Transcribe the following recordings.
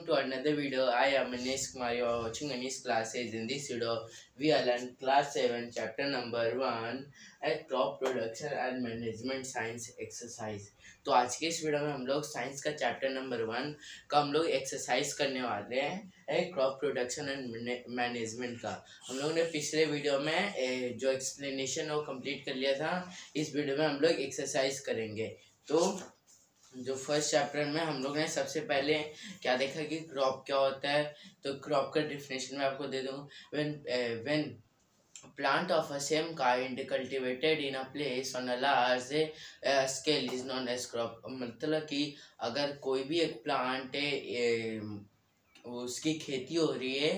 to another video. I am Anish Kumar. You are watching Anish classes. In this video, we are learn class 7, chapter number 1, a crop production and management science exercise. तो आज के इस video में हम लोग science का chapter number 1 का हम लोग एक्सरसाइज करने वाले हैं क्रॉप प्रोडक्शन एंड मैनेजमेंट का। हम लोग ने पिछले वीडियो में जो एक्सप्लेनेशन वो कंप्लीट कर लिया था। इस वीडियो में हम लोग एक्सरसाइज करेंगे। तो जो फर्स्ट चैप्टर में हम लोग ने सबसे पहले क्या देखा कि क्रॉप क्या होता है। तो क्रॉप का डिफिनेशन मैं आपको दे दूँ। When plant of a same kind cultivated in a place on a large scale is known as crop। मतलब कि अगर कोई भी एक प्लांट है उसकी खेती हो रही है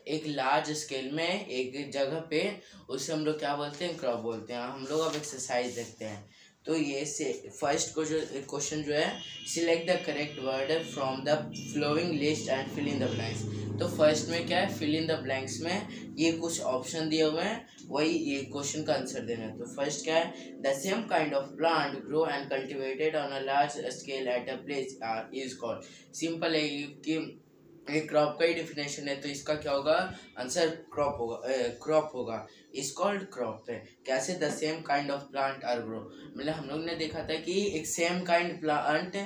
एक लार्ज स्केल में एक जगह पे, उसे हम लोग क्या बोलते हैं, क्रॉप बोलते हैं। हम लोग अब एक्सरसाइज देखते हैं। तो ये से फर्स्ट क्वेश्चन जो है, select the correct word from the flowing list and fill in the blanks. तो फर्स्ट में क्या है, फिल इन द ब्लैंक्स में ये कुछ ऑप्शन दिए हुए हैं, वही ये क्वेश्चन का आंसर देना है। तो फर्स्ट क्या है, the same kind of plant grow and cultivated on a large scale at a place is called. Simple है कि एक क्रॉप का ही डिफिनेशन है, तो इसका क्या होगा, आंसर क्रॉप होगा। इज कॉल्ड क्रॉप है। कैसे, the same kind of plant are grow, मतलब हम लोग ने देखा था कि एक सेम काइंड प्लांट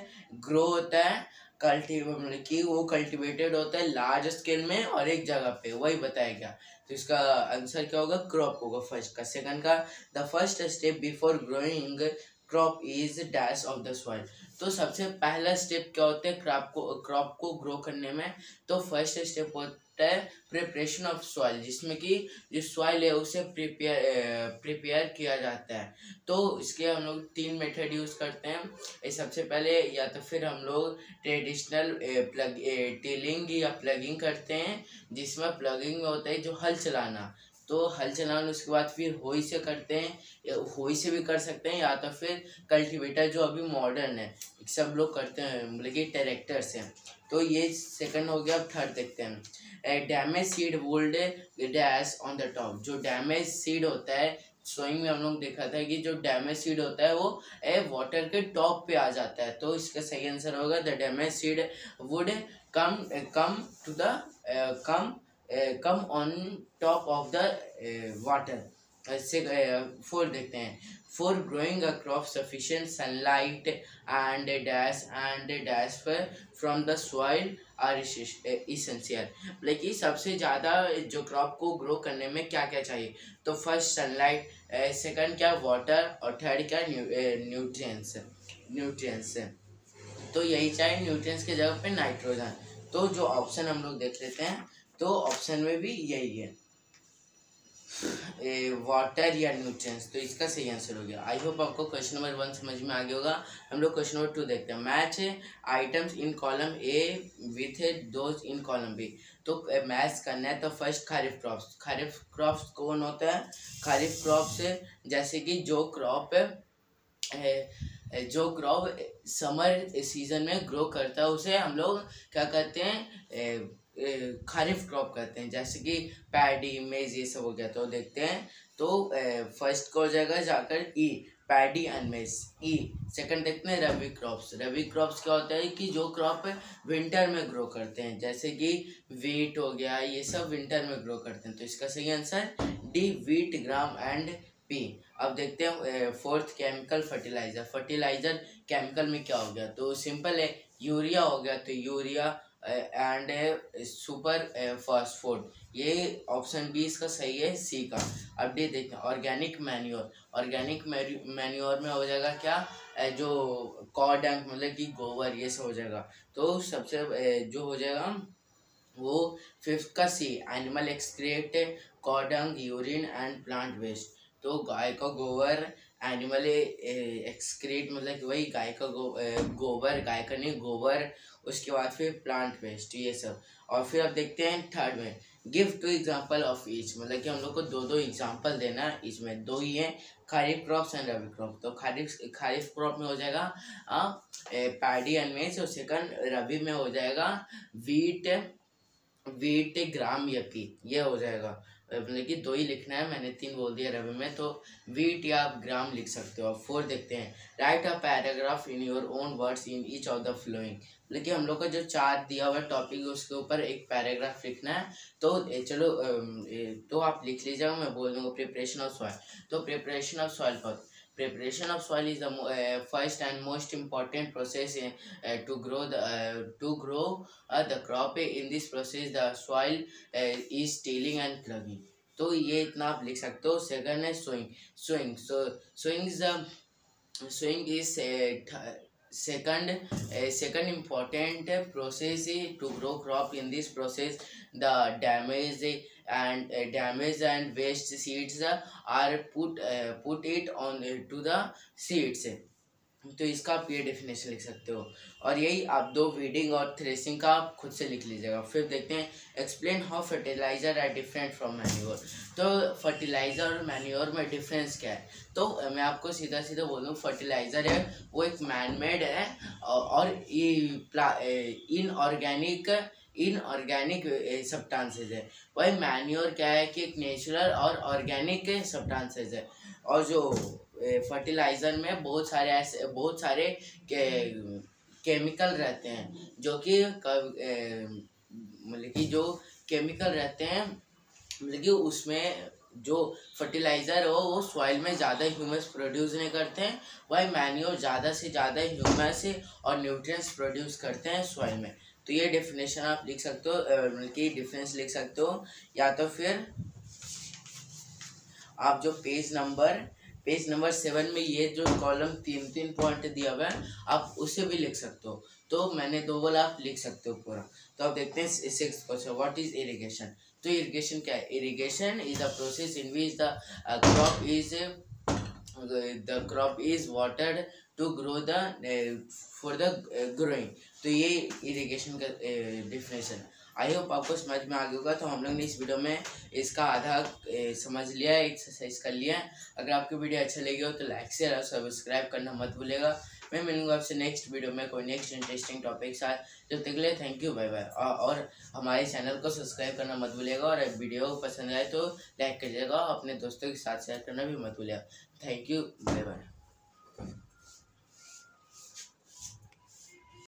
ग्रो होता है मतलब कि वो कल्टिवेटेड होता है लार्ज स्केल में और एक जगह पे, वही बताया गया। तो इसका आंसर क्या होगा, क्रॉप होगा फर्स्ट का। सेकंड का, the first step before growing crop is dash of the soil. तो सबसे पहला स्टेप क्या होता है क्रॉप को ग्रो करने में। तो फर्स्ट स्टेप होता है प्रिपरेशन ऑफ सॉइल, जिसमें कि जो सॉइल है उसे प्रिपेयर किया जाता है। तो इसके हम लोग 3 मेथड यूज़ करते हैं। सबसे पहले या तो फिर हम लोग ट्रेडिशनल टिलिंग या प्लगिंग करते हैं, जिसमें प्लगिंग में होता है जो हल चलाना। तो हल चलाना उसके बाद फिर होई से करते हैं, होई से भी कर सकते हैं, या तो फिर कल्टीवेटर जो अभी मॉडर्न है सब लोग करते हैं, मतलब कि ट्रैक्टर से। तो ये सेकंड हो गया। अब थर्ड देखते हैं, damage seed would dash on the top. जो डैमेज सीड होता है, सोइंग में हम लोग देखा था कि जो डैमेज सीड होता है वो वाटर के टॉप पे आ जाता है। तो इसका सही आंसर होगा, the damage seed would come on top of the water. से फोर देखते हैं, for growing a crop sufficient sunlight and dash from the soil are essential. लेकिन सबसे ज़्यादा जो क्रॉप को ग्रो करने में क्या क्या चाहिए, तो फर्स्ट सनलाइट, सेकंड क्या वाटर, और थर्ड क्या न्यूट्रिएंट्स। तो यही चाहिए, न्यूट्रिएंट्स की जगह पे नाइट्रोजन। तो जो ऑप्शन हम लोग देख लेते हैं, तो ऑप्शन में भी यही है, वाटर या न्यूट्रिएंट्स। तो इसका सही आंसर हो गया। आई होप आपको क्वेश्चन नंबर 1 समझ में आ गया होगा। हम लोग क्वेश्चन नंबर 2 देखते हैं। Match items in column A with those in column B. तो मैच करना है। तो फर्स्ट खरीफ क्रॉप्स कौन होता है, खरीफ क्रॉप्स जैसे कि जो क्रॉप समर सीजन में ग्रो करता है उसे हम लोग क्या कहते हैं, खरीफ क्रॉप कहते हैं। जैसे कि पैडी, मेज, ये सब हो गया। तो देखते हैं। तो फर्स्ट को हो जाएगा जाकर ई, पैडी एंड मेज, ई। सेकंड देखते हैं रबी क्रॉप्स क्या होता है कि जो क्रॉप विंटर में ग्रो करते हैं, जैसे कि वीट हो गया, ये सब विंटर में ग्रो करते हैं। तो इसका सही answer D, wheat, gram and P. अब देखते हैं फोर्थ, केमिकल फर्टिलाइजर केमिकल में क्या हो गया। तो सिंपल है, यूरिया हो गया। तो यूरिया एंड सुपर फास्फोरेट, ये ऑप्शन बी इसका सही है, सी का। अब डी देखते हैं, ऑर्गेनिक मैन्योर में हो जाएगा क्या, जो कॉ डंक मतलब कि गोबर, ये सब हो जाएगा। तो सबसे जो हो जाएगा वो फिफ्थ का सी, एनिमल एक्सक्रीट, कॉ डंक, यूरिन एंड प्लांट वेस्ट। तो गाय का गोबर, एनिमल एक्सक्रीट मतलब कि वही गाय का गोबर, गाय का नहीं गोबर, उसके बाद फिर प्लांट वेस्ट, ये सब। और फिर अब देखते हैं थर्ड में, गिव 2 एग्जाम्पल ऑफ ईच, मतलब कि हम लोग को 2 एग्जाम्पल देना है। इसमें 2 ही है, खरीफ क्रॉप्स एंड रबी क्रॉप। तो खरीफ क्रॉप में हो जाएगा पैडी एंड मेज, और सेकंड रबी में हो जाएगा वीट, ग्राम, यपी, ये हो जाएगा। मतलब कि 2 ही लिखना है, मैंने 3 बोल दिया रवि में, तो वीट या आप ग्राम लिख सकते हो। 4 देखते हैं, right a paragraph in your own words in each of the flowing. मतलब कि हम लोग का जो 4 दिया हुआ टॉपिक है उसके ऊपर एक पैराग्राफ लिखना है। तो चलो तो आप लिख लीजिएगा, मैं बोल दूँगा प्रिपरेशन ऑफ सॉइल। तो प्रिपरेशन ऑफ सॉइल का preparation of soil is the first and most important process to grow the crop. In this process the soil is tilling and plugging. तो ये इतना आप लिख सकते हो। सेकंड है sowing sowing is second important process to grow crop. In this process the damaged and waste seeds are put it on to the seeds. तो इसका आप ये डेफिनेशन लिख सकते हो, और यही आप 2 वीडिंग और थ्रेसिंग का आप खुद से लिख लीजिएगा। फिर देखते हैं explain how fertiliser are different from manure. तो फर्टिलाइजर और मैन्योर में डिफरेंस क्या है, तो मैं आपको सीधा सीधा बोलूँ, फर्टिलाइजर है वो एक मैनमेड है और इनऑर्गेनिक सब्सटेंसेज है। वही मैन्योर क्या है कि एक नेचुरल और ऑर्गेनिक सब्सटेंसेज है। और जो फर्टिलाइज़र में बहुत सारे केमिकल रहते हैं, जो कि मतलब कि जो केमिकल रहते हैं, मतलब कि उसमें जो फर्टिलाइज़र हो वो सॉइल में ज़्यादा ह्यूमस प्रोड्यूस नहीं करते हैं, वही मैन्योर ज़्यादा से ज़्यादा ह्यूमस और न्यूट्रिएंट्स प्रोड्यूस करते हैं सॉइल में। तो ये डेफिनेशन आप लिख सकते हो, मतलब कि डिफरेंस लिख सकते हो। या तो फिर आप जो पेज नंबर 7 में ये जो कॉलम 3 पॉइंट दिया हुआ है आप उसे भी लिख सकते हो। तो मैंने 2 बोला, आप लिख सकते हो पूरा। तो आप देखते हैं 6th question, what is irrigation. तो इरिगेशन क्या है, irrigation is the process in which the crop is watered to grow for the growing. तो ये इरिगेशन का डिफिनेशन। आई होप आपको समझ में आ गया होगा। तो हम लोग ने इस वीडियो में इसका आधा समझ लिया है, एक्सरसाइज कर लिया है। अगर आपको वीडियो अच्छा लगे हो तो लाइक शेयर और सब्सक्राइब करना मत भूलेगा। मैं मिलूंगा आपसे नेक्स्ट वीडियो में कोई नेक्स्ट इंटरेस्टिंग टॉपिक साथ। जब तक के लिए थैंक यू, बाय बाय। और हमारे चैनल को सब्सक्राइब करना मत भूलिएगा, और वीडियो पसंद आए तो लाइक करिएगा, अपने दोस्तों के साथ शेयर करना भी मत भूलिएगा। Thank you, bye bye.